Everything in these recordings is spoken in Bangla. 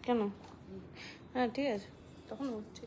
কেন? হ্যাঁ ঠিক আছে, তখন হচ্ছে।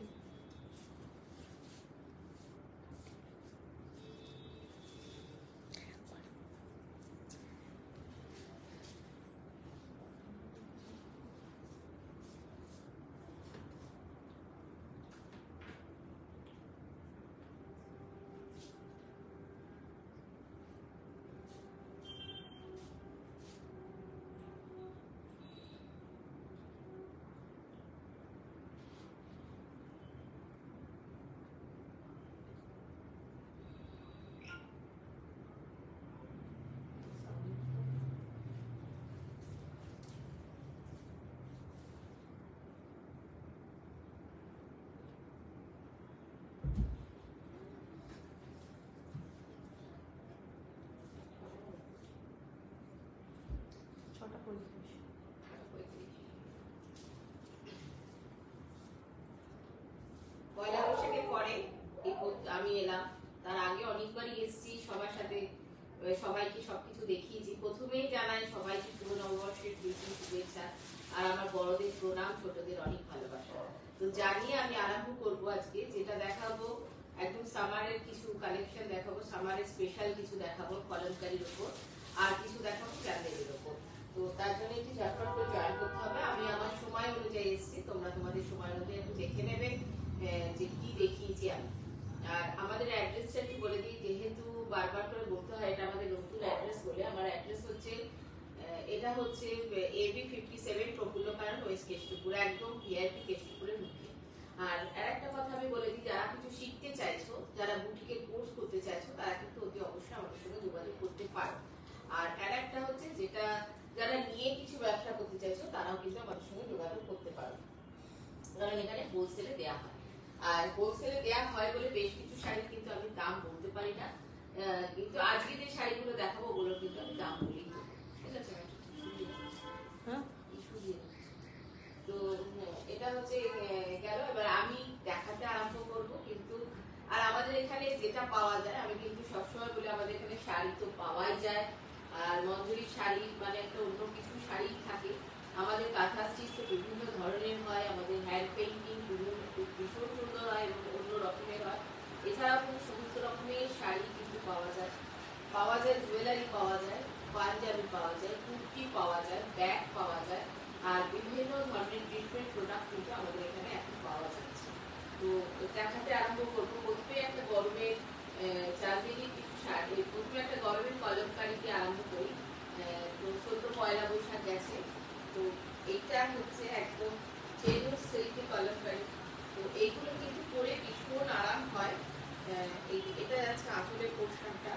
পয়লা বৈশাখের পরে আমি এলাম, তার আগে অনেকবারই এসেছি সবার সাথে, সবাইকে সবকিছু দেখিয়েছি। প্রথমেই জানাই সবাইকে শুভ নববর্ষের প্রীতি শুভেচ্ছা, আর আমার বড়দের প্রণাম, ছোটদের অনেক ভালোবাসা। তো জানিয়ে আমি আরম্ভ করব আজকে, যেটা দেখাবো একদম সামারের কিছু কালেকশন দেখাবো, সামারের স্পেশাল কিছু দেখাবো কলমকারীর উপর, আর কিছু দেখাবো প্যান্ডেলের উপর। তো তার জন্য একটু ঝটপট করে জয়েন করতে হবে। আমি আমার সময় অনুযায়ী এসেছি, তোমরা তোমাদের সময় অনুযায়ী একটু দেখে নেবে যে কি দেখিয়েছি আমি। আর আমাদের অ্যাড্রেসটা একটু বলে দিই, যেহেতু বারবার করে বলতে হয় এটা আমাদের নতুন অ্যাড্রেস বলে। আমার অ্যাড্রেস হচ্ছে, এটা হচ্ছে AB 57 প্রফুল্ল কারণ ওয়েস্ট কেষ্টপুর, একদম ভিআইপি কেষ্টপুরের মুখে। আর আরেকটা কথা আমি বলে দিই, যারা কিছু শিখতে চাইছো, যারা বুটিকের কোর্স করতে চাইছো, তারা কিন্তু অতি অবশ্যই আমাদের সঙ্গে যোগাযোগ করতে পারো। আর আরেকটা হচ্ছে, যেটা যারা নিয়ে কিছু ব্যবসা করতে চাইছো, তারাও কিন্তু আমাদের সঙ্গে যোগাযোগ করতে পারো, কারণ এখানে হোলসেলে দেওয়া হয়। আর হোলসেলে দেওয়া হয় বলে বেশ কিছু শাড়ি কিন্তু আমি দাম বলতে পারি না, কিন্তু আজকে যে শাড়িগুলো দেখাবো ওগুলো কিন্তু আমি দাম বলি। ঠিক আছে, হ্যাঁ তো এটা হচ্ছে গেল। এবার আমি দেখাতে আরম্ভ করব কিন্তু। আর আমাদের এখানে যেটা পাওয়া যায়, আমি কিন্তু সবসময় বলি আমাদের এখানে শাড়ি তো পাওয়াই যায়, আর মঞ্জুরি শাড়ি মানে একটা অন্য কিছু শাড়ি থাকে। আমাদের কাঁথা স্টিচ তো বিভিন্ন ধরনের হয়, আমাদের হ্যান্ড পেইন্টিং ভীষণ সুন্দর হয় এবং অন্য রকমের হয়। এছাড়াও কিন্তু সমস্ত রকমের শাড়ি কিন্তু পাওয়া যায়, জুয়েলারি পাওয়া যায়, পাঞ্জাবি পাওয়া যায়, কুর্তি পাওয়া যায়, ব্যাগ পাওয়া যায়, আর বিভিন্ন ধরনের ট্রিটমেন্ট প্রোডাক্ট কিন্তু আমাদের এখানে এখন পাওয়া যাচ্ছে। তো দেখাতে আরম্ভ করবো। প্রথমে একটা গরমের চাঁদনি কিছু শাড়ি, প্রথমে একটা গরমের কলমকারীতে আরম্ভ করি। তো সদ্য পয়লা বৈশাখ গেছে, তো এইটা হচ্ছে একদম চেনুর সিল্কের কলমকারী। তো এইগুলো কিন্তু পরে ভীষণ আরাম হয়। এটা যাচ্ছে আসলে পোর্শনটা।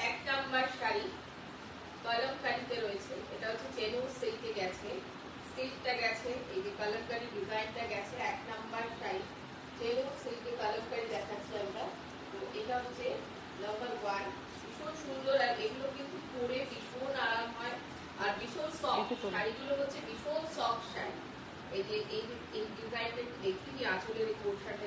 এক নাম্বার শাড়ি কলমকারীতে রয়েছে, এটা হচ্ছে চেনুর সিল্কে গেছে, সিল্কটা গেছে, এই যে কলমকারী ডিজাইনটা গেছে। এক নাম্বার শাড়ি চেনুর সিল্কে কলমকারী দেখাচ্ছি আমরা। তো এটা হচ্ছে নাম্বার 1, ভীষণ সুন্দর। আর এগুলো কিন্তু পরে ভীষণ আরাম হয় আর ভীষণ সফট। শাড়িগুলো হচ্ছে ভীষণ সফট শাড়ি। এই যে এই ডিজাইনটা দেখি, আঁচলের এই পোর্শনটা,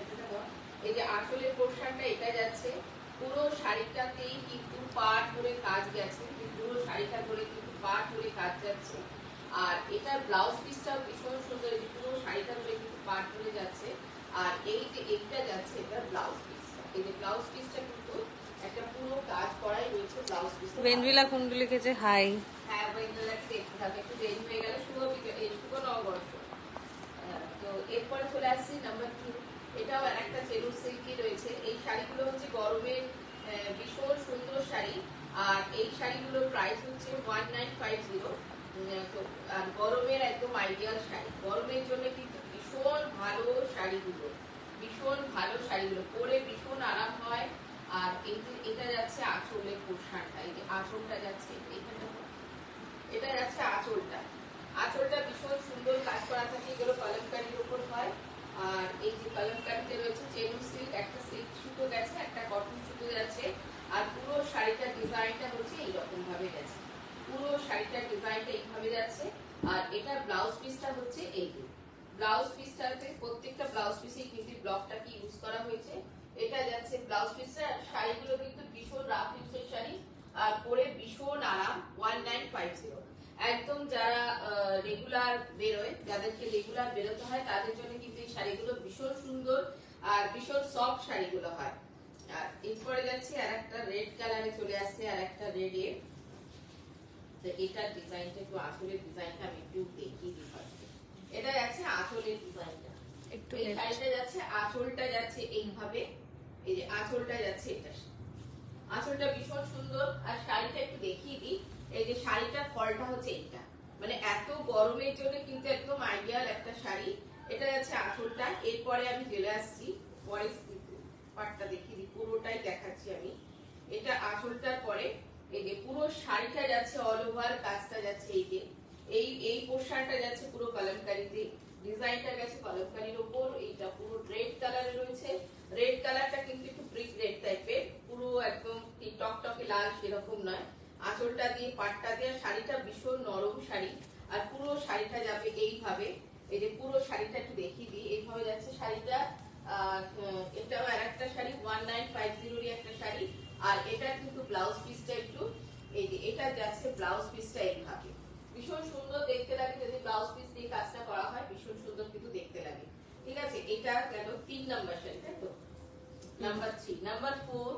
এই যে আঁচলের পোর্শনটা এটা যাচ্ছে পুরো শাড়িটাতেই কিন্তু পাট করে কাজ গেছে, পুরো শাড়িটা করে কিন্তু পাট করে কাজ যাচ্ছে। আর এটার ব্লাউজ পিসটাও ভীষণ সুন্দর, এই পুরো শাড়িটা করে কিন্তু পাট করে যাচ্ছে। আর এই যে এইটা যাচ্ছে, এটা ব্লাউজ পিসটা, এই যে ব্লাউজ পিসটা কিন্তু একটা পুরো কাজ করাই রয়েছে ব্লাউজ পিস। বেঞ্জুলা কুন্ডু লিখেছে হাই। হ্যাঁ, বেঞ্জুলাকে দেখতে থাকে, একটু দেরি হয়ে গেল। শুভ নববর্ষ। তো এরপরে চলে আসছি নাম্বার 2, এটাও একটা চেনুর সিল্কি রয়েছে। এই শাড়িগুলো হচ্ছে গরমের ভীষণ সুন্দর শাড়ি, আর এই শাড়িগুলোর প্রাইস হচ্ছে 1950। তো আর গরমের একদম আইডিয়াল শাড়ি, গরমের জন্য কিন্তু ভীষণ ভালো শাড়িগুলো, ভীষণ ভালো শাড়িগুলো পরে ভীষণ আরাম হয়। আর এই যে এটা যাচ্ছে আঁচলের পোর্শনটা, এই যে আঁচলটা যাচ্ছে এখানে, এটা যাচ্ছে আঁচলটা। আঁচলটা ভীষণ সুন্দর কাজ করা থাকে, এগুলো কলমকারীর উপর হয়। আর এই যে কলমকারীতে রয়েছে চেনুর সিল্ক, একটা সিল্ক সুতো গেছে, একটা কটন সুতো যাচ্ছে। আর পুরো শাড়িটার ডিজাইনটা হচ্ছে এইরকম ভাবে গেছে, পুরো শাড়িটার ডিজাইন ডিজাইনটা এইভাবে যাচ্ছে। আর এটা ব্লাউজ পিসটা হচ্ছে এই ব্লাউজ পিসটাতে প্রত্যেকটা ব্লাউজ পিসেই কিন্তু ব্লকটাকে ইউজ করা হয়েছে। এটা যাচ্ছে ব্লাউজ পিসটা। শাড়িগুলো কিন্তু ভীষণ রাফ ইউজের শাড়ি আর পরে ভীষণ আরাম। 1950 একদম যারা রেগুলার বেরোয়, যাদেরকে রেগুলার বেরোতে হয় তাদের জন্য কিন্তু এই শাড়িগুলো ভীষণ সুন্দর আর ভীষণ সফট শাড়িগুলো হয়। আর এরপরে যাচ্ছে আর একটা রেড কালারে চলে আসছে, আর একটা রেড এর। তো এটার ডিজাইনটা একটু আঁচলের ডিজাইনটা আমি একটু দেখিয়ে দিই ফার্স্ট। এটা যাচ্ছে আঁচলের ডিজাইনটা, একটু এই শাড়িটা যাচ্ছে আঁচলটা যাচ্ছে এইভাবে, এই যে আঁচলটা যাচ্ছে এটা, আঁচলটা ভীষণ সুন্দর। আর শাড়িটা একটু দেখিয়ে দিই, এই যে শাড়িটার ফলটা হচ্ছে এইটা, মানে এত গরমের জন্য কিন্তু একদম আইডিয়াল একটা শাড়ি। এটা যাচ্ছে আঁচলটা। এরপরে আমি চলে আসছি পরে পাটটা দেখিয়ে দিই, পুরোটাই দেখাচ্ছি আমি। এটা আঁচলটার পরে এই যে পুরো শাড়িটা যাচ্ছে অল ওভার কাজটা যাচ্ছে এই যে এই পোশাকটা যাচ্ছে পুরো কলমকারীতে, ডিজাইনটা গেছে কলমকারীর উপর। এইটা পুরো রেড কালারে রয়েছে। রেড কালারটা কিন্তু একটু ব্রিক রেড টাইপের, পুরো একদম টকটকে লাল সেরকম নয়। আঁচলটা দিয়ে পাটটা দিয়ে শাড়িটা ভীষণ নরম শাড়ি। আর পুরো শাড়িটা যাবে এইভাবে, এই যে পুরো শাড়িটা একটু দেখিয়ে দিই, এইভাবে যাচ্ছে শাড়িটা। এটাও আর একটা শাড়ি 1950 একটা শাড়ি। আর এটা কিন্তু ব্লাউজ পিসটা একটু এই যে এটা যাচ্ছে ব্লাউজ পিসটা এইভাবে, ভীষণ সুন্দর দেখতে লাগে। যদি ব্লাউজ পিস দিয়ে কাজটা করা হয় ভীষণ সুন্দর কিন্তু দেখতে লাগে। ঠিক আছে, এটা গেল 3 নাম্বার শাড়ি, তাই তো? নাম্বার 3, নাম্বার 4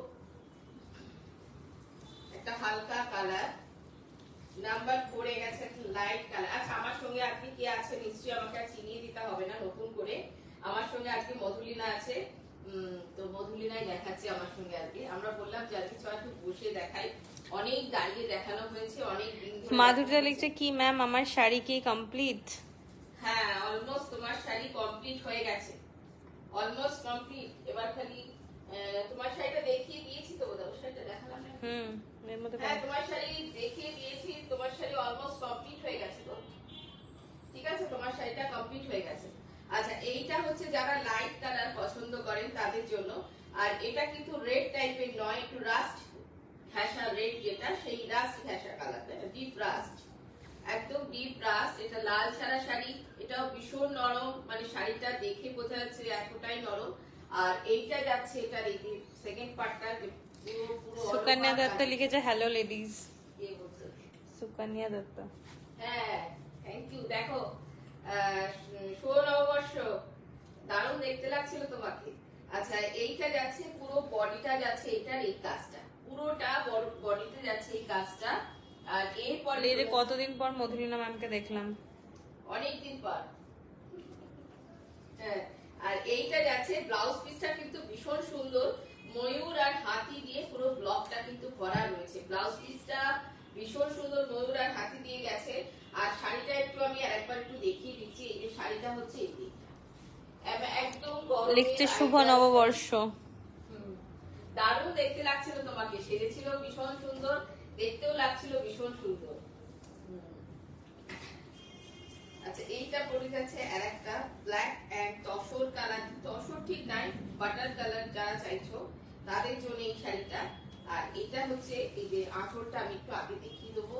একটা হালকা কালার, নাম্বার 4 এ গেছে একটা লাইট কালার। আচ্ছা, আমার সঙ্গে আজকে কি আছে নিশ্চয়ই আমাকে আর চিনিয়ে দিতে হবে না নতুন করে। আমার সঙ্গে আজকে মধুলিনা আছে। তো মধুলিনাই দেখাচ্ছে আমার সঙ্গে আজকে। আমরা বললাম যে আজকে সবাই একটু বসে দেখাই, অনেক দাঁড়িয়ে দেখানো হয়েছে, অনেক দিন ধরে। মাধুর্যা লিখছে কি ম্যাম আমার শাড়ি কি কমপ্লিট? হ্যাঁ, অলমোস্ট তোমার শাড়ি কমপ্লিট হয়ে গেছে, অলমোস্ট কমপ্লিট। এবার খালি তোমার শাড়িটা দেখিয়ে দিয়েছি তো, বোধহয় শাড়িটা দেখালাম না? এর মধ্যে হ্যাঁ, তোমার শাড়ি দেখিয়ে দিয়েছি, তোমার শাড়ি অলমোস্ট কমপ্লিট হয়ে গেছে তো। ঠিক আছে, তোমার শাড়িটা কমপ্লিট হয়ে গেছে। আচ্ছা, এইটা হচ্ছে যারা লাইট কালার পছন্দ করেন তাদের জন্য। আর এটা কিন্তু রেড টাইপের নয়, একটু রাস্ট ঘাসা রেড, যেটা সেই রাস্ট ঘাসা কালার, ডিপ রাস্ট, একদম ডিপ রাস্ট। এটা লাল ছাড়া শাড়ি, এটাও ভীষণ নরম, মানে শাড়িটা দেখে বোঝা যাচ্ছে এতটাই নরম। আর এইটা যাচ্ছে এটার এই যে সেকেন্ড পার্টটা, পুরো সুকন্যা দত্ত লিখেছে হ্যালো লেডিজ। কে বলছে? সুকন্যা দত্ত। হ্যাঁ, থ্যাংক ইউ। দেখো, শুভ নববর্ষ, দারুণ দেখতে লাগছিল তোমাকে। আচ্ছা, এইটা যাচ্ছে পুরো বডিটা যাচ্ছে এটার এই কাজটা, পুরোটা বডিতে যাচ্ছে এই কাজটা। আর এরপরে কতদিন পর মধুলিনা ম্যামকে দেখলাম, অনেকদিন পর। হ্যাঁ, আর এইটা যাচ্ছে ব্লাউজ পিসটা কিন্তু ভীষণ সুন্দর, ময়ূর আর হাতি দিয়ে পুরো ব্লকটা কিন্তু করা রয়েছে। ব্লাউজ পিসটা ভীষণ সুন্দর, ময়ূর আর হাতি দিয়ে গেছে। আর শাড়িটা একটু আমি আরেকবার একটু দেখিয়ে দিচ্ছি। এই যে শাড়িটা হচ্ছে এই একদম লিখছে শুভ নববর্ষ। দারুণ দেখতে লাগছিল তোমাকে, সেজেছিল ভীষণ সুন্দর, দেখতেও লাগছিল ভীষণ সুন্দর। আচ্ছা, এইটা পরে যাচ্ছে আর একটা black and tussar colour, tussar ঠিক নাই, বাটার কালার যারা চাইছো তাদের জন্য এই শাড়িটা। আর এটা হচ্ছে এই যে আঁচলটা আমি একটু আগে দেখিয়ে দেবো,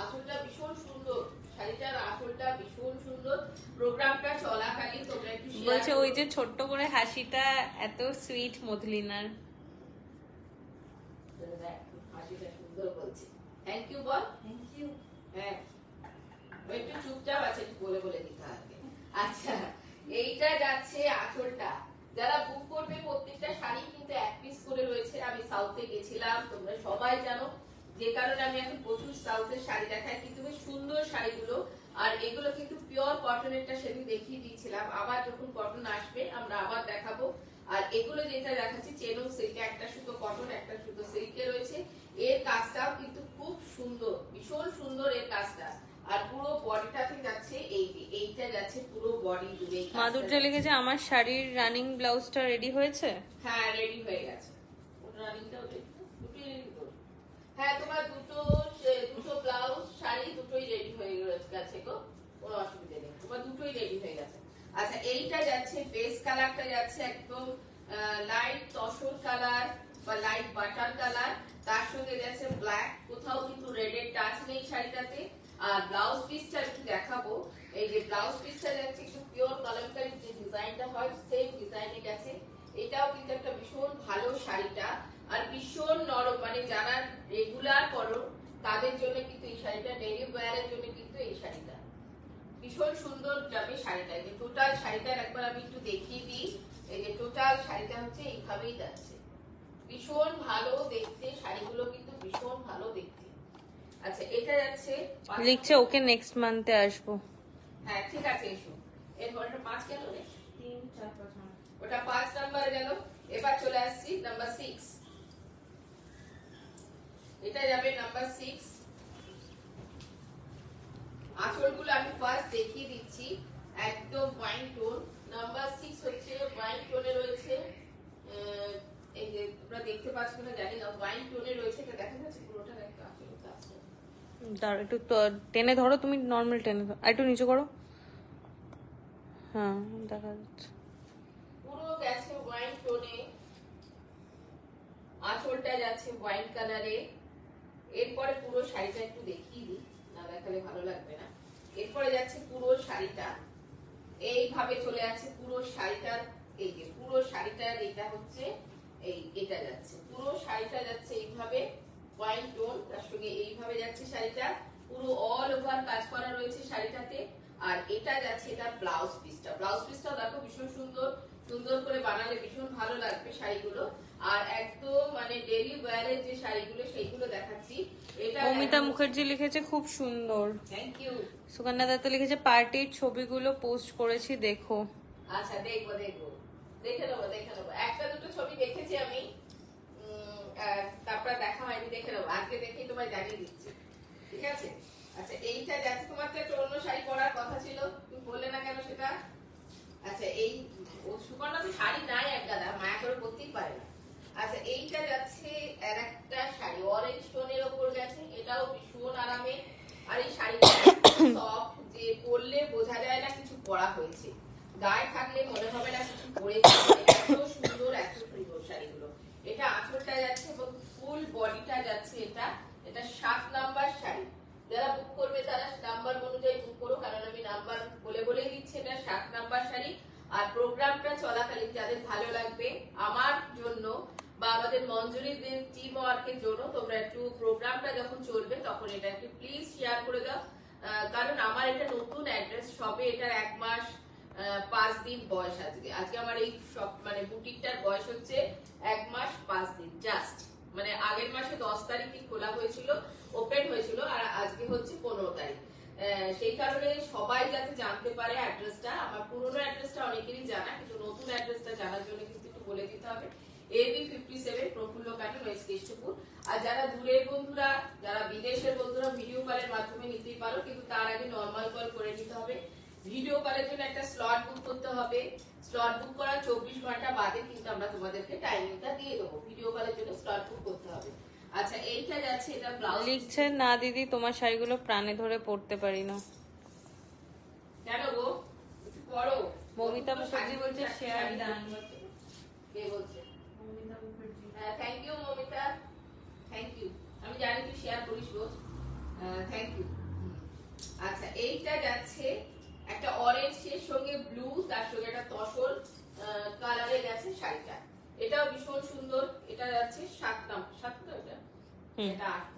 আঁচলটা ভীষণ সুন্দর, শাড়িটার আঁচলটা ভীষণ সুন্দর। প্রোগ্রামটা চলাকালীন তোমরা একটু বলছে ওই যে ছোট্ট করে হাসিটা এত সুইট মধুলিনার। হাসিটা সুন্দর বলছে, থ্যাংক ইউ বল। Thank you. হ্যাঁ, একটু চুপচাপ আছে, একটু বলে বলে দিতে হবে। আচ্ছা, এইটা যাচ্ছে আঁচলটা। যারা বুক করবে প্রত্যেকটা শাড়ি কিন্তু এক পিস করে রয়েছে। আমি সাউথে গেছিলাম, তোমরা সবাই জানো, যে কারণে আমি এখন প্রচুর সাউথের শাড়ি দেখাই, কিন্তু বেশ সুন্দর শাড়িগুলো। আর এগুলো কিন্তু পিওর কটনেরটা সেদিন দেখিয়ে দিয়েছিলাম, আবার যখন কটন আসবে আমরা আবার দেখাবো। আর এগুলো যেটা দেখাচ্ছি চেনো সিল্কে, একটা সুতো কটন একটা সুতো সিল্কে রয়েছে। এর কাজটাও কিন্তু খুব সুন্দর, ভীষণ সুন্দর এর কাজটা। আর পুরো বডিটাতে যাচ্ছে এইটা যাচ্ছে পুরো বডি জুড়ে। মাধুর্য লিখেছে আমার শাড়ির রানিং ব্লাউজটা রেডি হয়েছে। হ্যাঁ, রেডি হয়ে গেছে, রানিংটাও রেডি, দুটোই রেডি। হ্যাঁ, তোমার দুটো ব্লাউজ শাড়ি দুটোই রেডি হয়ে গেছে গো, কোনো অসুবিধা নেই, তোমার দুটোই রেডি হয়ে গেছে। আচ্ছা, এইটা যাচ্ছে বেস কালারটা যাচ্ছে একদম লাইট তসর কালার বা লাইট বাটার কালার, তার সঙ্গে যাচ্ছে ব্ল্যাক, কোথাও কিন্তু রেড এর টাচ নেই শাড়িটাতে। আর ব্লাউজ পিসটা একটু দেখাবো। এই যে ব্লাউজ পিসটা যাচ্ছে একটু পিওর কলমকারী যে ডিজাইনটা হয় সেম ডিজাইনে গেছে। এটাও কিন্তু একটা ভীষণ ভালো শাড়িটা, আর ভীষণ নরম, মানে যারা রেগুলার পরো তাদের জন্য কিন্তু এই শাড়িটা, ডেইলি ওয়্যারের জন্য কিন্তু এই শাড়িটা ভীষণ সুন্দর যাবে শাড়িটা। এই যে টোটাল শাড়িটার একবার আমি একটু দেখিয়ে দিই। এই যে টোটাল শাড়িটা হচ্ছে এইভাবেই যাচ্ছে, ভীষণ ভালো দেখতে, শাড়িগুলো কিন্তু ভীষণ ভালো দেখতে। আচ্ছা এটা যাচ্ছে, লিখছে ওকে নেক্সট মান্থে আসবো। হ্যাঁ ঠিক আছে এসো। এরপর এটা 5 গেল রে, 3 4 5 ওটা 5 নাম্বার গেল। এবার চলে আসছি নাম্বার 6, এটা যাবে নাম্বার 6। আঁচলগুলো আমি ফার্স্ট দেখিয়ে দিচ্ছি, একদম ওয়াইন টোন। নাম্বার 6 হচ্ছে ওয়াইন টোনে রয়েছে, এই যে তোমরা দেখতে পাচ্ছ না জানি না, ওয়াইন টোনে রয়েছে, এটা দেখা যাচ্ছে পুরোটা একটা আঁচলটা আছে। দাঁড়া একটু টেনে ধরো, তুমি নর্মাল টেনে ধরো, আর একটু নিচু করো। হ্যাঁ দেখা যাচ্ছে। পুরো গেছে ওয়াইন টোনে, আঁচলটা যাচ্ছে ওয়াইন কালারে। এরপরে পুরো শাড়িটা একটু দেখিয়ে দিই, না দেখালে ভালো লাগবে না। এরপরে যাচ্ছে পুরো শাড়িটা এইভাবে চলে যাচ্ছে, পুরো শাড়িটার এই যে পুরো শাড়িটার এটা হচ্ছে এই এটা যাচ্ছে, পুরো শাড়িটা যাচ্ছে এইভাবে ওয়াইন টোন, তার সঙ্গে এইভাবে যাচ্ছে শাড়িটা, পুরো অল ওভার কাজ করা রয়েছে শাড়িটাতে। আর এটা যাচ্ছে এটা ব্লাউজ পিসটা, ব্লাউজ পিসটাও দেখো ভীষণ সুন্দর, সুন্দর করে বানালে ভীষণ ভালো লাগবে শাড়িগুলো। আর একদম মানে ডেইলি ওয়্যারের যে শাড়িগুলো সেইগুলো দেখাচ্ছি। এটা অমিতা মুখার্জি লিখেছে খুব সুন্দর। Thank you. সুকন্যা দত্ত লিখেছে পার্টির ছবিগুলো পোস্ট করেছি দেখো। আচ্ছা দেখবো দেখবো, দেখে নেবো দেখে নেবো, একটা দুটো ছবি দেখেছি আমি, তারপরে দেখা হয়নি, দেখে নেবো, আজকে দেখেই তোমায় জানিয়ে দিচ্ছি, ঠিক আছে। আচ্ছা এইটা যাচ্ছে, তোমার তো একটা অন্য শাড়ি পরার কথা ছিল, তুমি বললে না কেন সেটা? আচ্ছা এই সুকন্যা তো শাড়ি নাই এক গাদা, মায়া করে পরতেই পারে না। আচ্ছা এইটা যাচ্ছে আর একটা শাড়ি অরেঞ্জ টোনের ওপর গেছে, এটাও ভীষণ আরামে। আর এই শাড়িটা সফট, যে পরলে বোঝা যায় না কিছু পরা হয়েছে, গায়ে থাকলে মনে হবে না কিছু পরেছে, এত সুন্দর এত সুন্দর শাড়িগুলো। এটা আঁচলটা যাচ্ছে এবং ফুল বডিটা যাচ্ছে, এটা এটা 7 নাম্বার শাড়ি। যারা বুক করবে তারা নাম্বার অনুযায়ী বুক করো, কারণ আমি নাম্বার বলে বলেই দিচ্ছি, এটা 7 নাম্বার শাড়ি। আর প্রোগ্রামটা চলাকালীন যাদের ভালো লাগবে, আমার জন্য বা আমাদের মঞ্জুরিদের টিম ওয়ার্কের জন্য, তোমরা একটু প্রোগ্রামটা যখন চলবে তখন এটা একটু প্লিজ শেয়ার করে দাও, কারণ আমার এটা নতুন অ্যাড্রেস, সবে এটার 1 মাস 5 দিন বয়স। আজকে আমার এই সব মানে বুটিকটার বয়স হচ্ছে 1 মাস 5 দিন জাস্ট, মানে আগের মাসে 10 তারিখে খোলা হয়েছিল, ওপেন হয়েছিল, আর আজকে হচ্ছে 15 তারিখ। সেই কারণে সবাই যাতে জানতে পারে অ্যাড্রেসটা, আমার পুরনো অ্যাড্রেসটা অনেকেরই জানা, কিন্তু নতুন অ্যাড্রেসটা জানার জন্য কিন্তু একটু বলে দিতে হবে। AB 57 প্রফুল্ল কাটন, ওয়েস্ট কেষ্টপুর। আর যারা দূরের বন্ধুরা, যারা বিদেশের বন্ধুরা ভিডিও কলের মাধ্যমে নিতেই পারো, কিন্তু তার আগে নর্মাল কল করে নিতে হবে। ভিডিও কলের জন্য একটা স্লট বুক করতে হবে, স্লট বুক করার 24 ঘন্টা বাদে কিন্তু আমরা তোমাদেরকে টাইমিংটা দিয়ে দেবো, ভিডিও কলের জন্য স্লট বুক করতে হবে। আচ্ছা এইটা যাচ্ছে, এটা ব্লাউজ। লিখছে না দিদি তোমার শাড়িগুলো প্রাণে ধরে পড়তে পারি না। কেন গো, একটু পড়ো। মমিতা মুখার্জি বলছে শেয়ার ডান। কে বলছে? Mamita Mukherjee. Thank you Mamita, thank you. আমি জানি তুই শেয়ার করিস রোজ, থ্যাংক ইউ। আচ্ছা এইটা যাচ্ছে একটা অরেঞ্জ এর সঙ্গে ব্লু, তার সঙ্গে একটা তসর কালারে গেছে শাড়িটা, এটাও ভীষণ সুন্দর। এটা যাচ্ছে 7 নাম্বার, 7 তো এটা, এটা 8,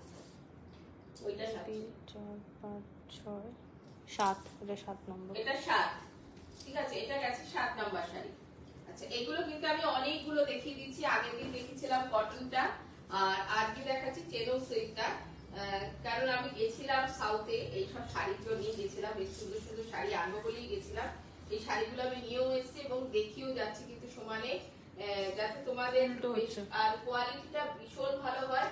ওইটা 7, 3 4 5 6 7, এটা 7 নম্বর, এটা 7, ঠিক আছে, এটা গেছে 7 নাম্বার শাড়ি। আচ্ছা এগুলো কিন্তু আমি অনেকগুলো দেখিয়ে দিচ্ছি, আগের দিন দেখিয়েছিলাম কটনটা, আর আজকে দেখাচ্ছি চেনো সিল্কটা, কারণ আমি গেছিলাম সাউথে এইসব শাড়ির জন্য গেছিলাম, বেশ সুন্দর সুন্দর শাড়ি আনবো বলেই গেছিলাম। এই শাড়িগুলো আমি নিয়েও এসেছি এবং দেখিয়েও যাচ্ছি কিন্তু সমানে, যাতে তোমাদের আর কোয়ালিটিটা ভীষণ ভালো হয়।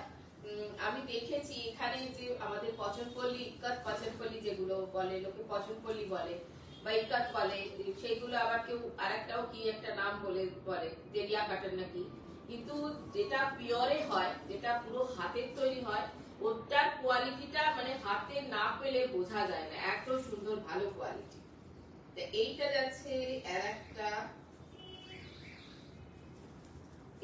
আমি দেখেছি এখানে যে আমাদের পচনপল্লী, ইক্কাত পচনপল্লী যেগুলো বলে, লোকে পচনপল্লী বলে বা ইক্কাত বলে, সেইগুলো আবার কেউ আরেকটাও কি একটা নাম বলে দেরিয়া কাটন নাকি, কিন্তু যেটা পিওরে হয়, যেটা পুরো হাতের তৈরি হয়, ওটার কোয়ালিটিটা মানে হাতে না পেলে বোঝা যায় না, এত সুন্দর ভালো কোয়ালিটি। তো এইটা যাচ্ছে আর একটা,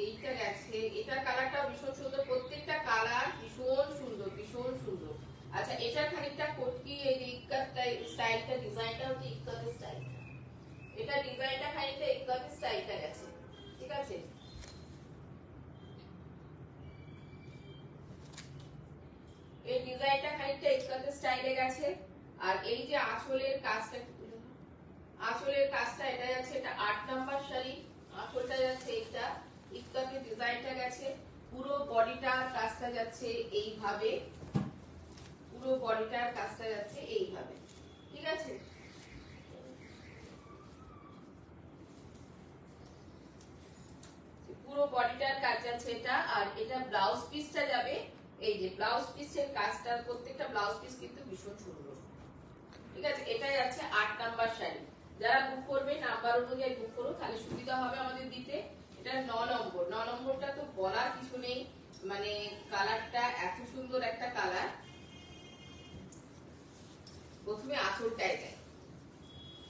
এইটা গেছে, এটার কালারটাও ভীষণ সুন্দর, প্রত্যেকটা কালার ভীষণ সুন্দর ভীষণ সুন্দর। আচ্ছা এটার খানিকটা কটকি, এই যে ইক্কাত স্টাইলটা ডিজাইনটা হচ্ছে ইক্কাতের স্টাইলটা, এটা ডিজাইনটা খানিকটা ইক্কাতের স্টাইলটা গেছে, ঠিক আছে। এই ডিজাইনটা খানিকটা ইক্কাতের স্টাইলে গেছে। আর এই যে আঁচলের কাজটা, আঁচলের কাজটা এটা যাচ্ছে, এটা 8 নাম্বার শাড়ি, আঁচলটা যাচ্ছে এইটা, ইক্কাতের ডিজাইনটা গেছে, পুরো বডিটার কাজটা যাচ্ছে এইভাবে, পুরো বডিটার কাজটা যাচ্ছে এইভাবে, ঠিক আছে। পুরো বডিটার কাজ যাচ্ছে এটা। আর এটা ব্লাউজ পিসটা যাবে, এই যে ব্লাউজ পিসের কাজটা, প্রত্যেকটা ব্লাউজ পিস কিন্তু ভীষণ সুন্দর, ঠিক আছে। এটা যাচ্ছে 8 নাম্বার শাড়ি। যারা বুক করবে নাম্বার অনুযায়ী বুক করো, তাহলে সুবিধা হবে আমাদের দিতে। এটা 9 নম্বর, 9 নম্বরটা তো বলার কিছু নেই, মানে কালারটা এত সুন্দর একটা কালার। প্রথমে আঁচলটাই দেয়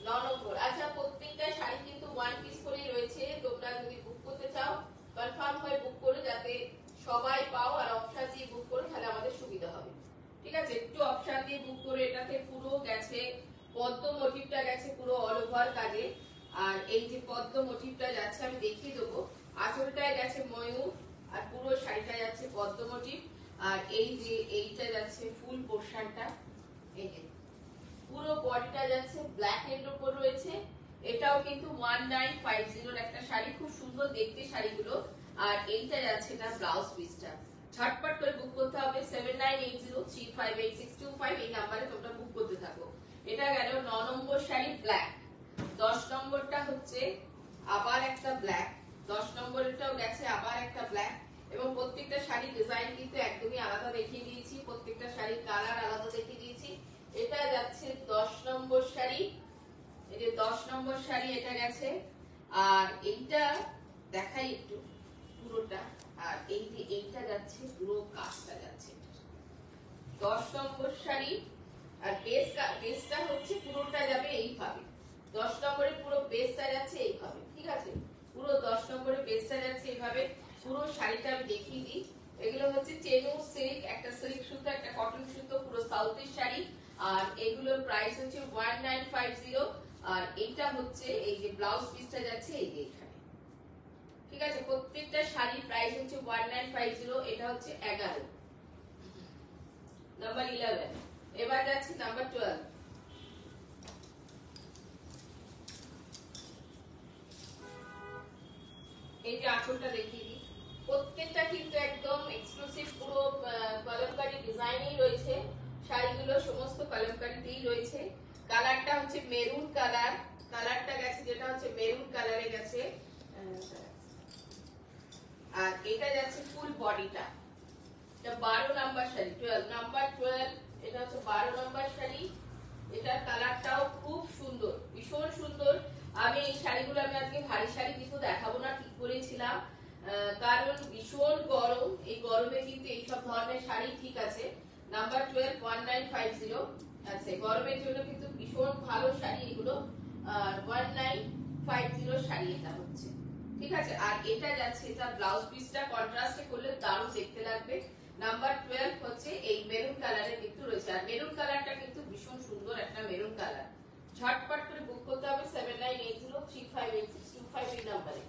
9 নম্বর। আচ্ছা, প্রত্যেকটা শাড়ি কিন্তু 1 পিস করেই রয়েছে। তোমরা যদি বুক করতে চাও কনফার্ম হয়ে বুক করো, যাতে সবাই পাও। আর অপশন দিয়ে বুক করো, তাহলে আমাদের সুবিধা হবে, ঠিক আছে। একটু অপশন দিয়ে বুক করো। এটাতে পুরো গেছে পদ্ম মোটিভটা গেছে পুরো অল ওভার কাজে। আর এই যে পদ্ম মোটিভটা যাচ্ছে, আমি দেখিয়ে দেবো। আঁচলটায় গেছে ময়ূর, আর পুরো শাড়িটা যাচ্ছে পদ্ম মোটিভ। আর এই যে এইটা যাচ্ছে ফুল পোর্শনটা, এই যে পুরো বডিটা যাচ্ছে ব্ল্যাক এর উপর রয়েছে। এটাও কিন্তু 1950 এর একটা শাড়ি, খুব সুন্দর দেখতে শাড়িগুলো। আর এইটা যাচ্ছে না ব্লাউজ পিসটা। ঝটপট করে বুক করতে হবে, 7980358625 এই নাম্বারে তোমরা বুক করতে থাকো। এটা গেল 9 নম্বর শাড়ি ব্ল্যাক। 10 নম্বরটা হচ্ছে আবার একটা ব্ল্যাক, 10 নম্বরেরটাও গেছে আবার একটা ব্ল্যাক। এবং প্রত্যেকটা শাড়ির ডিজাইন কিন্তু একদমই আলাদা দেখিয়ে দিয়েছি, প্রত্যেকটা শাড়ির কালার আলাদা দেখিয়ে দিয়েছি। এটা যাচ্ছে 10 নম্বর শাড়ি, এই যে 10 নম্বর শাড়ি এটা গেছে। আর এইটা দেখাই একটু পুরোটা। আর এই যে এইটা যাচ্ছে পুরো কাজটা যাচ্ছে 10 নম্বর শাড়ি। আর বেসটা হচ্ছে পুরোটা যাবে এইভাবে, 10 নম্বরে পুরো বেসটা যাচ্ছে এইভাবে, ঠিক আছে। পুরো 10 নম্বরে বেসটা যাচ্ছে এইভাবে। পুরো শাড়িটা আমি দেখিয়ে দিই। এগুলো হচ্ছে চেনু সিল্ক, একটা সিল্ক সুতো, একটা কটন সুতো, পুরো সাউথের শাড়ি। আর এগুলোর প্রাইস হচ্ছে 1950। আর এইটা হচ্ছে এই যে ব্লাউজ পিসটা যাচ্ছে এই যে এখানে, ঠিক আছে। প্রত্যেকটা শাড়ির প্রাইস হচ্ছে 1950। এটা হচ্ছে 11 নাম্বার 11। এবার যাচ্ছি নাম্বার 12। এই যে আঁচলটা দেখিয়ে দিই। প্রত্যেকটা কিন্তু একদম এক্সক্লুসিভ, পুরো কলমকারী ডিজাইনই রয়েছে শাড়িগুলো, সমস্ত কলমকারীতেই রয়েছে। কালারটা হচ্ছে মেরুন কালার, কালারটা গেছে যেটা হচ্ছে মেরুন কালারে গেছে। আর এটা যাচ্ছে ফুল বডিটা, এটা 12 নাম্বার শাড়ি, 12 নাম্বার 12। এটা হচ্ছে 12 নাম্বার শাড়ি। এটার কালারটাও খুব সুন্দর, ভীষণ সুন্দর। আমি এই শাড়িগুলো আমি আজকে ভারী শাড়ি কিছু দেখাবো না, ঠিক করেছিলাম, কারণ ভীষণ গরম। এই গরমে কিন্তু এইসব ধরনের শাড়ি ঠিক আছে। নাম্বার 12 1950 আছে, গরমের জন্য কিন্তু ভীষণ ভালো শাড়ি এগুলো। 1950 শাড়ি এটা হচ্ছে, ঠিক আছে। আর এটা যাচ্ছে, এটা ব্লাউজ পিসটা কন্ট্রাস্টে করলে দারুণ দেখতে লাগবে। নাম্বার 12 হচ্ছে এই মেরুন কালারে কিন্তু রয়েছে। আর মেরুন কালারটা কিন্তু ভীষণ সুন্দর একটা মেরুন কালার। ঝটপট করে বুক করতে হবে 7980358625 এই নাম্বারে।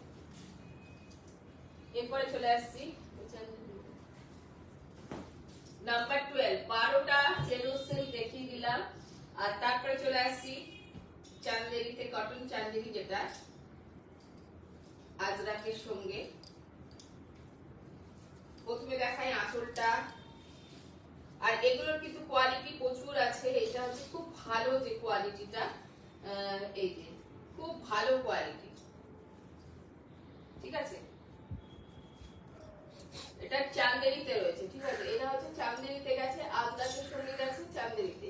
এরপরে চলে আসছি নাম্বার 12, 12টা চেলো সিল্ক দেখিয়ে দিলাম। আর তারপরে চলে আসছি চান্দেরিতে, কটন চান্দেরি, যেটা আজরাকের সঙ্গে। প্রথমে দেখাই আঁচলটা। আর এগুলোর কিন্তু কোয়ালিটি প্রচুর আছে। এটা হচ্ছে খুব ভালো যে কোয়ালিটিটা, এই যে খুব ভালো কোয়ালিটি, ঠিক আছে। এটা চান্দেরিতে রয়েছে, ঠিক আছে। এটা হচ্ছে চান্দেরিতে গেছে, আজরাকের সঙ্গে গেছে চান্দেরিতে।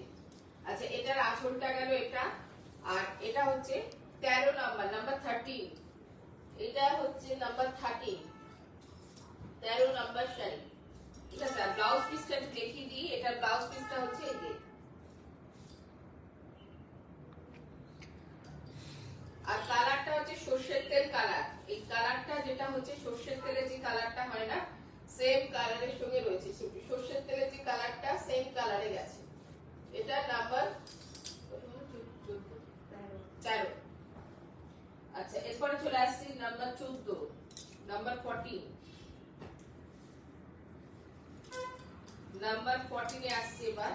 আচ্ছা, এটার আঁচলটা গেল এটা। আর এটা হচ্ছে 13 নাম্বার, নাম্বার 13। এটা হচ্ছে নাম্বার 13, 13 নাম্বার শাড়ি, ঠিক আছে। আর ব্লাউজ পিসটা একটু দেখিয়ে দিই। এটা ব্লাউজ পিসটা হচ্ছে এই যে। আর কালারটা হচ্ছে সরষের তেল কালার। এই কালারটা যেটা হচ্ছে সরষের তেলের যে কালারটা হয় না, সেম কালারের সঙ্গে রয়েছে। সরষের তেলের যে কালারটা সেম কালারে গেছে। এটা নাম্বার নাম্বার 14, নাম্বার 14 এ আসছে এবার।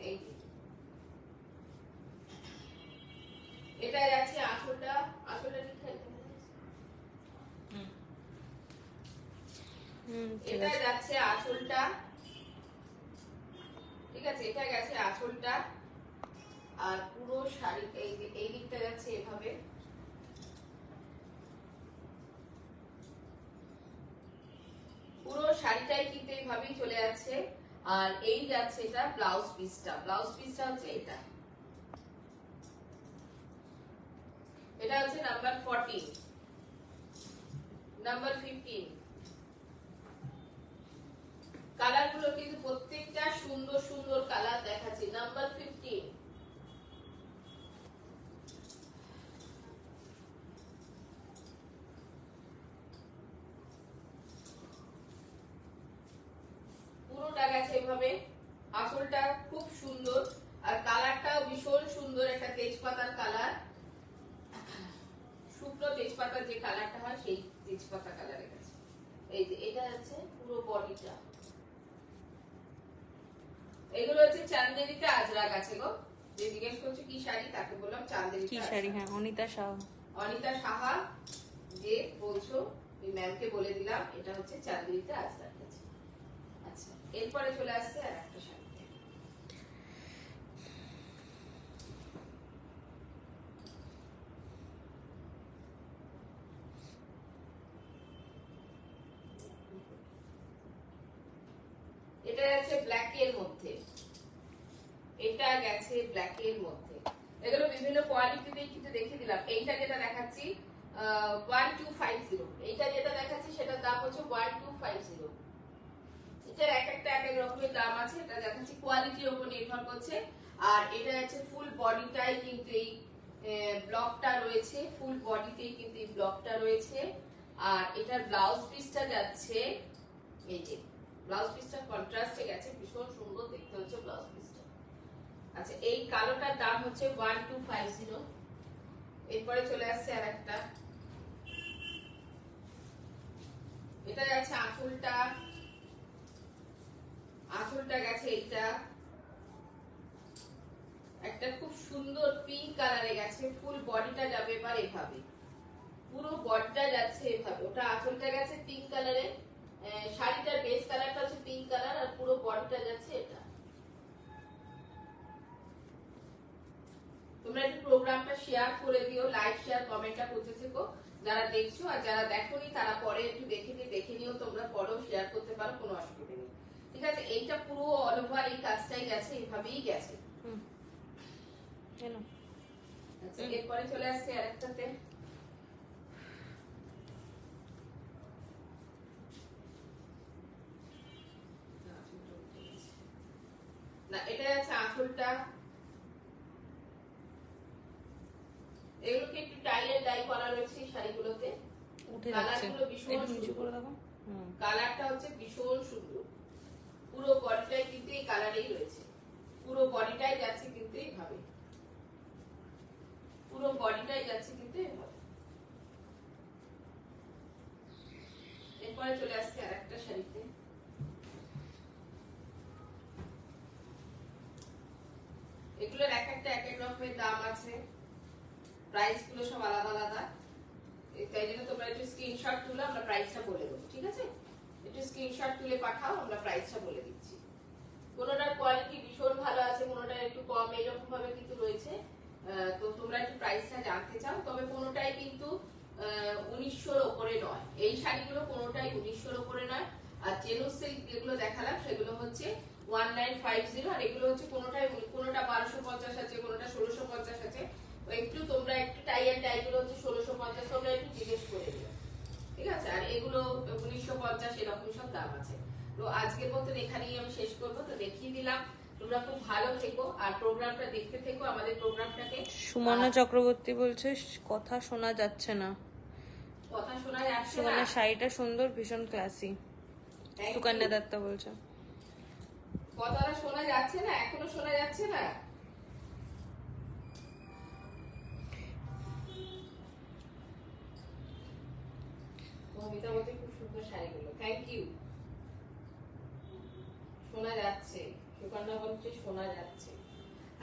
এই যে। এটা যাচ্ছে আঁচলটা, আঁচলটা ঠিক আছে। এটা যাচ্ছে আঁচলটা, ঠিক আছে, এটা গেছে আঁচলটা। আর পুরো শাড়ি এই দিকটা যাচ্ছে এভাবে, পুরো শাড়িটাই কিন্তু এইভাবেই চলে যাচ্ছে। আর এই যাচ্ছে এটা ব্লাউজ পিসটা, ব্লাউজ পিসটা হচ্ছে এটা। এটা হচ্ছে নাম্বার 14। নাম্বার 15, কালার গুলো কিন্তু প্রত্যেকটা সুন্দর সুন্দর কালার দেখাচ্ছে। নাম্বার 15, পুরোটা গেছে এভাবে, আঁচলটা খুব সুন্দর আর কালারটাও ভীষণ সুন্দর, একটা তেজপাতার কালার, শুকনো তেজপাতার যে কালারটা হয় সেই তেজপাতা কালারে গেছে। এই যে এটা আছে পুরো বডিটা। এগুলো হচ্ছে চান্দেরিতে আজরাক আছে গো। যে জিজ্ঞেস করছে কি শাড়ি, তাকে বললাম চান্দেরিতে কি শাড়ি। হ্যাঁ, অনিতা সাহা। অনিতা সাহা যে বলছো, ওই ম্যামকে বলে দিলাম এটা হচ্ছে চান্দেরিতে আজরাক আছে। আচ্ছা, এরপরে চলে আসছে আর একটা শাড়ি। এটা আছে ব্ল্যাক এর মধ্যে, এটা গেছে ব্ল্যাক এর মধ্যে। এগুলো বিভিন্ন কোয়ালিটিতে কিন্তু দেখিয়ে দিলাম। এইটা যেটা দেখাচ্ছি 1250, এইটা যেটা দেখাচ্ছি সেটার দাম হচ্ছে 1250। এটার এক একটা এক এক রকমের দাম আছে, এটা দেখাচ্ছি কোয়ালিটির উপর নির্ভর করছে। আর এটা হচ্ছে ফুল বডিটাই কিন্তু এই ব্লকটা রয়েছে, ফুল বডিতেই কিন্তু এই ব্লকটা রয়েছে। আর এটার ব্লাউজ পিসটা যাচ্ছে এই যে, ব্লাউজ পিসটা কন্ট্রাস্টে গেছে, ভীষণ সুন্দর দেখতে হচ্ছে ব্লাউজ পিসটা। আচ্ছা, এই কালোটার দাম হচ্ছে 1250। এরপরে চলে আসছে আর একটা, এটা যাচ্ছে আঁচলটা, আঁচলটা গেছে এইটা একটা খুব সুন্দর পিঙ্ক কালারে গেছে, ফুল বডিটা যাবে এবার এভাবে, পুরো বডিটা যাচ্ছে এভাবে। ওটা আঁচলটা গেছে পিঙ্ক কালারে, শাড়িটার বেস কালারটা হচ্ছে পিঙ্ক কালার, আর পুরো বডিটা যাচ্ছে এটা। তোমরা একটু প্রোগ্রামটা শেয়ার করে দিও, লাইক শেয়ার কমেন্টটা করতে থেকো যারা দেখছো। আর যারা দেখোনি তারা পরে একটু দেখে নিও, তোমরা পরেও শেয়ার করতে পারো, কোনো অসুবিধা নেই। ঠিক আছে, এইটা পুরো অল ওভার এই কাজটাই গেছে, এইভাবেই গেছে। আচ্ছা, এরপরে চলে আসছে আরেকটাতে, না এটা আছে আঁচলটা। এগুলোকে একটু টাইলের ডাই করা রয়েছে এই শাড়িগুলোতে, কালারগুলো ভীষণ সুন্দর, কালারটা হচ্ছে ভীষণ সুন্দর। পুরো বডিটাই কিন্তু এই কালারেই রয়েছে, পুরো বডিটাই যাচ্ছে কিন্তু এইভাবে, পুরো বডিটাই যাচ্ছে কিন্তু এইভাবে। এরপরে চলে আসছে আর একটা শাড়িতে, এগুলোর এক একটা এক এক রকমের দাম আছে, প্রাইস গুলো সব আলাদা আলাদা। তাই জন্য তোমরা একটু স্ক্রিনশট তুলে আমরা প্রাইসটা বলে দেবো, ঠিক আছে? একটু স্ক্রিনশট তুলে পাঠাও, আমরা প্রাইসটা বলে দিচ্ছি। কোনোটার কোয়ালিটি ভীষণ ভালো আছে, কোনোটার একটু কম, এরকম ভাবে কিন্তু রয়েছে। তো তোমরা একটু প্রাইসটা জানতে চাও, তবে কোনোটাই কিন্তু 1900-র উপরে নয়। এই শাড়িগুলো কোনোটাই 1900-র উপরে নয়। আর চেনু সিল্ক যেগুলো দেখালাম সেগুলো হচ্ছে 1950, আর এগুলো হচ্ছে কোনোটা 1250 আছে, কোনোটা 1650 আছে। একটু তোমরা একটু টাই এন্ড ডাই গুলো হচ্ছে 1650, তোমরা একটু জিজ্ঞেস করে দিও, ঠিক আছে? আর এগুলো 1950 এরকম সব দাম আছে। তো আজকের মতন এখানেই আমি শেষ করবো। তো দেখিয়ে দিলাম, তোমরা খুব ভালো থেকো আর প্রোগ্রামটা দেখতে থেকো, আমাদের প্রোগ্রামটাকে। সুমনা চক্রবর্তী বলছে কথা শোনা যাচ্ছে না। কথা শোনা যাচ্ছে না? সুমনার শাড়িটা সুন্দর, ভীষণ ক্লাসি। সুকন্যা দত্তা বলছে কথাটা শোনা যাচ্ছে না, এখনো শোনা যাচ্ছে না। মৌমিতা বলতে খুব সুন্দর শাড়িগুলো, থ্যাংক ইউ। শোনা যাচ্ছে, সুকন্যা বলছে শোনা যাচ্ছে।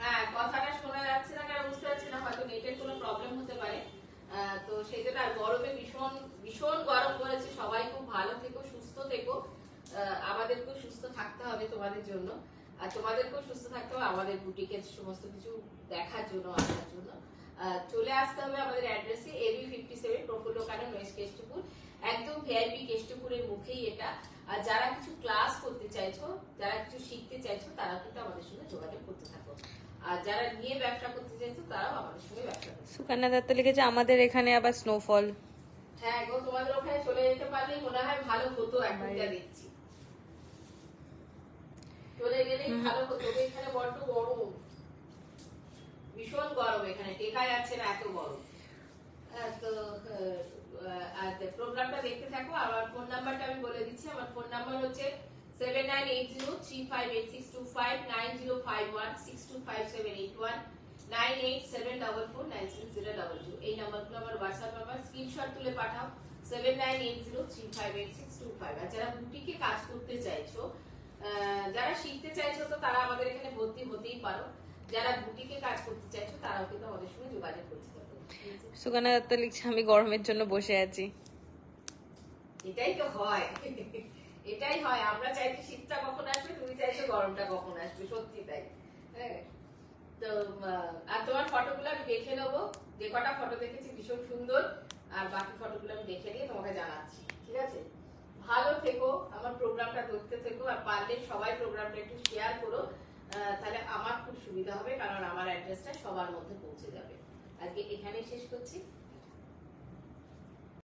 হ্যাঁ, কথাটা শোনা যাচ্ছে না কারণ বুঝতে পারছি না, হয়তো নেটের কোনো প্রবলেম হতে পারে। তো সেই জন্য, আর গরমে ভীষণ ভীষণ গরম পড়েছে। সবাই খুব ভালো থেকো, সুস্থ থেকো। আমাদেরকেও সুস্থ থাকতে হবে তোমাদের জন্য, আর তোমাদেরকেও সুস্থ থাকতে হবে আমাদের বুটিকের সমস্ত কিছু দেখার জন্য, আসার জন্য। চলে আসতে হবে আমাদের অ্যাড্রেসে, AB 57 প্রফুল্ল কানন, ওয়েস্ট কেষ্টপুর, একদম ভিআইপি কেষ্টপুরের মুখেই এটা। আর যারা কিছু ক্লাস করতে চাইছো, যারা কিছু শিখতে চাইছো, তারা কিন্তু আমাদের সঙ্গে যোগাযোগ করতে থাকো। আর যারা নিয়ে ব্যবসা করতে চাইছো, তারাও আমাদের সঙ্গে ব্যবসা করতে। সুকন্যা দত্ত লিখেছে আমাদের এখানে আবার স্নোফল। হ্যাঁ গো, তোমাদের ওখানে চলে যেতে পারলেই মনে হয় ভালো হতো। এখন যা দেখছি, চলে গেলেই ভালো হতো। এখানে বড্ড গরম, ভীষণ গরম, এখানে টেকা যাচ্ছে না, এত গরম। তো প্রোগ্রামটা দেখতে থাকো। আমার ফোন নাম্বারটা আমি বলে দিচ্ছি। আমার ফোন নাম্বার হচ্ছে 7980358625, 9051625781, 9874496022। এই নাম্বারগুলো আমার হোয়াটসঅ্যাপ নাম্বার। স্ক্রিনশট তুলে পাঠাও 7980358625। আর যারা বুটিকে কাজ করতে চাইছো, যারা শিখতে চাইছো, তো তারা আমাদের এখানে ভর্তি হতেই পারো। যারা বুটিকে কাজ করতে চাইছো, তারাও কিন্তু আমাদের সঙ্গে যোগাযোগ করতে পারো। সুকন্যা দত্ত লিখছে আমি গরমের জন্য বসে আছি। এটাই তো হয়, এটাই হয়। আমরা চাইছি শীতটা কখন আসবে, তুমি চাইছো গরমটা কখন আসবে, সত্যি তাই। হ্যাঁ, তো আর তোমার ফটোগুলো আমি দেখে নেবো। যে কটা ফটো দেখেছি ভীষণ সুন্দর, আর বাকি ফটোগুলো আমি দেখে নিয়ে তোমাকে জানাচ্ছি, ঠিক আছে? ভালো থেকো, আমার প্রোগ্রামটা দেখতে থেকো, আর পারলে সবাই প্রোগ্রামটা একটু শেয়ার করো, তাহলে আমার খুব সুবিধা হবে, কারণ আমার অ্যাড্রেসটা সবার মধ্যে পৌঁছে যাবে। আজকে এখানেই শেষ করছি।